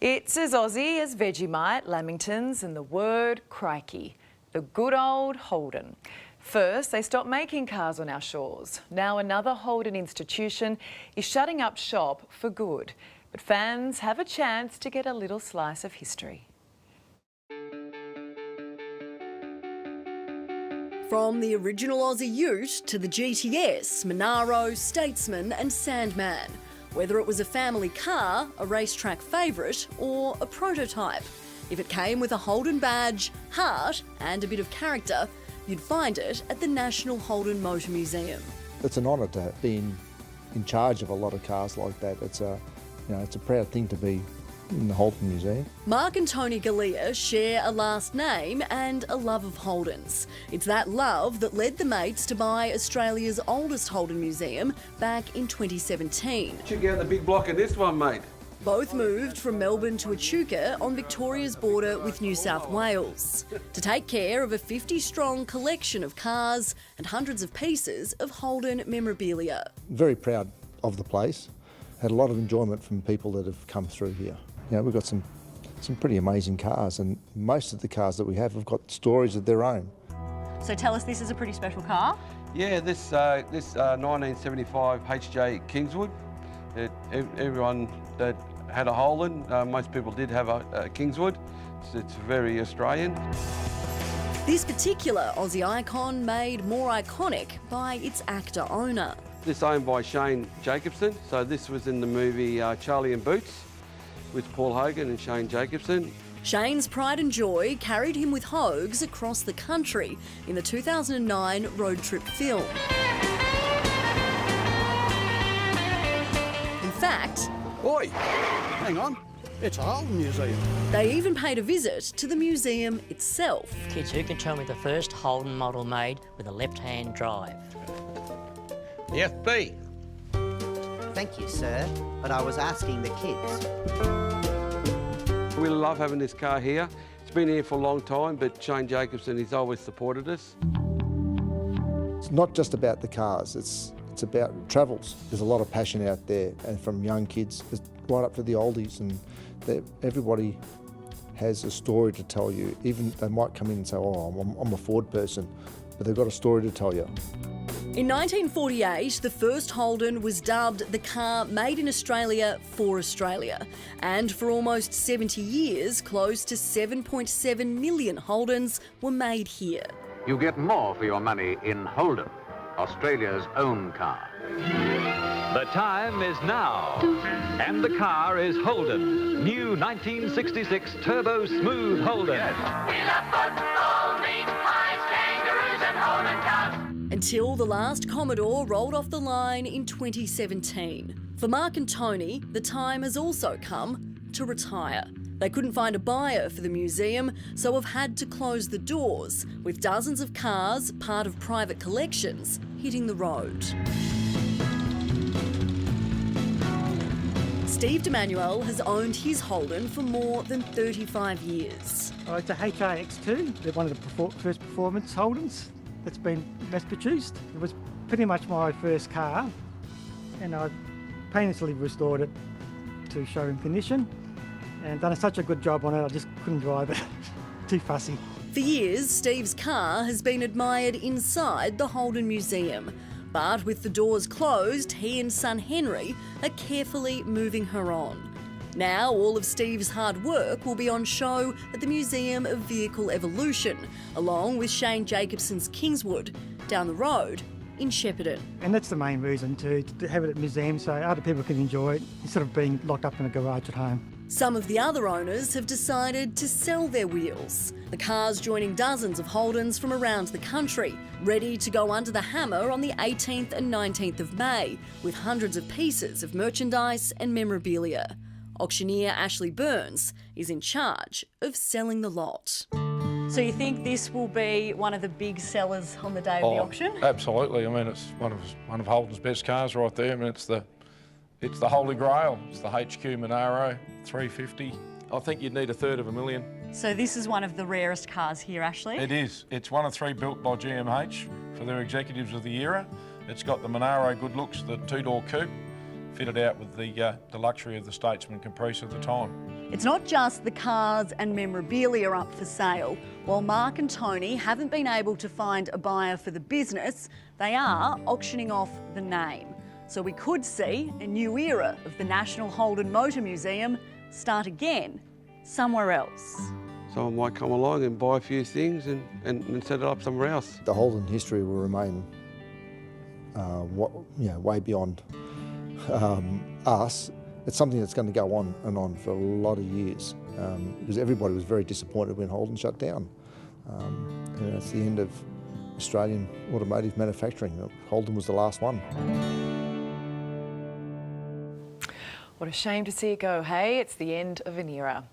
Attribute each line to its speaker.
Speaker 1: It's as Aussie as Vegemite, Lamingtons and the word crikey, the good old Holden. First, they stopped making cars on our shores. Now another Holden institution is shutting up shop for good. But fans have a chance to get a little slice of history.
Speaker 2: From the original Aussie Ute to the GTS, Monaro, Statesman and Sandman. Whether it was a family car, a racetrack favourite or a prototype. If it came with a Holden badge, heart and a bit of character, you'd find it at the National Holden Motor Museum.
Speaker 3: It's an honour to be in charge of a lot of cars like that. It's a proud thing to be in the Holden Museum.
Speaker 2: Mark and Tony Galea share a last name and a love of Holdens. It's that love that led the mates to buy Australia's oldest Holden museum back in 2017.
Speaker 4: Check out the big block of this one, mate.
Speaker 2: Both moved from Melbourne to Echuca on Victoria's border with New South Wales to take care of a 50-strong collection of cars and hundreds of pieces of Holden memorabilia.
Speaker 3: Very proud of the place. Had a lot of enjoyment from people that have come through here. You know, we've got some pretty amazing cars, and most of the cars that we have got stories of their own.
Speaker 2: So tell us, this is a pretty special car?
Speaker 4: Yeah, this 1975 HJ Kingswood. Everyone that had a Holden, most people did have a Kingswood. It's very Australian.
Speaker 2: This particular Aussie icon made more iconic by its actor-owner.
Speaker 4: This owned by Shane Jacobson. So this was in the movie Charlie and Boots with Paul Hogan and Shane Jacobson.
Speaker 2: Shane's pride and joy carried him with Hogs across the country in the 2009 road trip film. In fact...
Speaker 5: Oi, hang on, it's a Holden museum.
Speaker 2: They even paid a visit to the museum itself.
Speaker 6: Kids, who can tell me the first Holden model made with a left-hand drive?
Speaker 5: The FB.
Speaker 7: Thank you, sir, but I was asking the kids.
Speaker 4: We love having this car here. It's been here for a long time, but Shane Jacobson, he's always supported us.
Speaker 3: It's not just about the cars, it's about travels. There's a lot of passion out there, and from young kids right up to the oldies, and everybody has a story to tell you. Even they might come in and say, oh, I'm a Ford person, but they've got a story to tell you.
Speaker 2: In 1948, the first Holden was dubbed the car made in Australia for Australia. And for almost 70 years, close to 7.7 million Holdens were made here.
Speaker 8: You get more for your money in Holden, Australia's own car.
Speaker 9: The time is now, and the car is Holden. New 1966 Turbo Smooth Holden.
Speaker 10: We love football, meat pies, kangaroos and Holden cars.
Speaker 2: Until the last Commodore rolled off the line in 2017. For Mark and Tony, the time has also come to retire. They couldn't find a buyer for the museum, so have had to close the doors, with dozens of cars, part of private collections, hitting the road. Steve DeManuel has owned his Holden for more than 35 years.
Speaker 11: Oh, it's a HRX2. They're one of the first performance Holdens that's been mass-produced. It was pretty much my first car, and I painlessly restored it to showroom condition and done such a good job on it, I just couldn't drive it. Too fussy.
Speaker 2: For years, Steve's car has been admired inside the Holden Museum. But with the doors closed, he and son Henry are carefully moving her on. Now all of Steve's hard work will be on show at the Museum of Vehicle Evolution, along with Shane Jacobson's Kingswood, down the road in Shepparton.
Speaker 11: And that's the main reason, to have it at museums so other people can enjoy it instead of being locked up in a garage at home.
Speaker 2: Some of the other owners have decided to sell their wheels. The cars joining dozens of Holdens from around the country, ready to go under the hammer on the 18th and 19th of May, with hundreds of pieces of merchandise and memorabilia. Auctioneer Ashley Burns is in charge of selling the lot. So you think this will be one of the big sellers on the day of the auction?
Speaker 12: Absolutely. I mean, it's one of Holden's best cars right there. I mean, it's the Holy Grail. It's the HQ Monaro 350. I think you'd need $350,000.
Speaker 2: So this is one of the rarest cars here, Ashley?
Speaker 12: It is. It's one of 3 built by GMH for their executives of the era. It's got the Monaro good looks, the 2-door coupe, fitted out with the luxury of the Statesman Caprice of the time.
Speaker 2: It's not just the cars and memorabilia up for sale. While Mark and Tony haven't been able to find a buyer for the business, they are auctioning off the name. So we could see a new era of the National Holden Motor Museum start again somewhere else.
Speaker 4: Someone might come along and buy a few things and set it up somewhere else.
Speaker 3: The Holden history will remain way beyond us. It's something that's going to go on and on for a lot of years because everybody was very disappointed when Holden shut down. And it's the end of Australian automotive manufacturing. Holden was the last one.
Speaker 1: What a shame to see it go, hey? It's the end of an era.